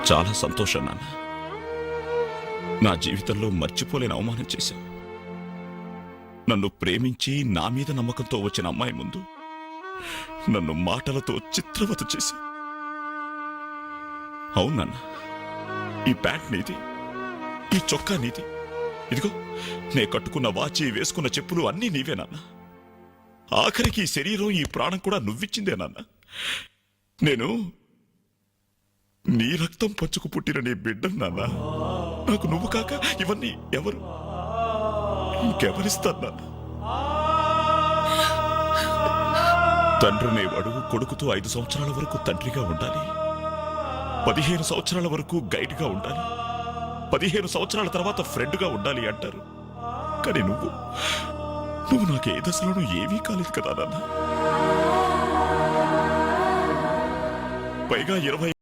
చాలా సంతోషం నాన్న. నా జీవితంలో మర్చిపోలేని అవమానం చేశావు. నన్ను ప్రేమించి నా మీద నమ్మకంతో వచ్చిన అమ్మాయి ముందు నన్ను మాటలతో చిత్రవత చేశావు. అవునన్నా, ఈ ప్యాంట్ నీది, ఈ చొక్కా నీది, ఇదిగో నే కట్టుకున్న వాచి, వేసుకున్న చెప్పులు అన్నీ నీవేనన్నా. ఆఖరికి ఈ శరీరం, ఈ ప్రాణం కూడా నువ్విచ్చిందే నాన్న. నేను నీ రక్తం పంచుకు పుట్టిన నీ బిడ్డం నాన్న. నాకు నువ్వు కాక ఇవన్నీ ఎవరు, ఇంకెవరిస్తారు నాన్న? తండ్రినేవాడు కొడుకుతో 5 సంవత్సరాల వరకు తండ్రిగా ఉండాలి, 15 సంవత్సరాల వరకు గైడ్గా ఉండాలి, 15 సంవత్సరాల తర్వాత ఫ్రెండ్గా ఉండాలి అంటారు. కానీ నువ్వు నాకు ఏ దశలోనూ ఏమీ కాలేదు కదా నాన్న. పైగా 20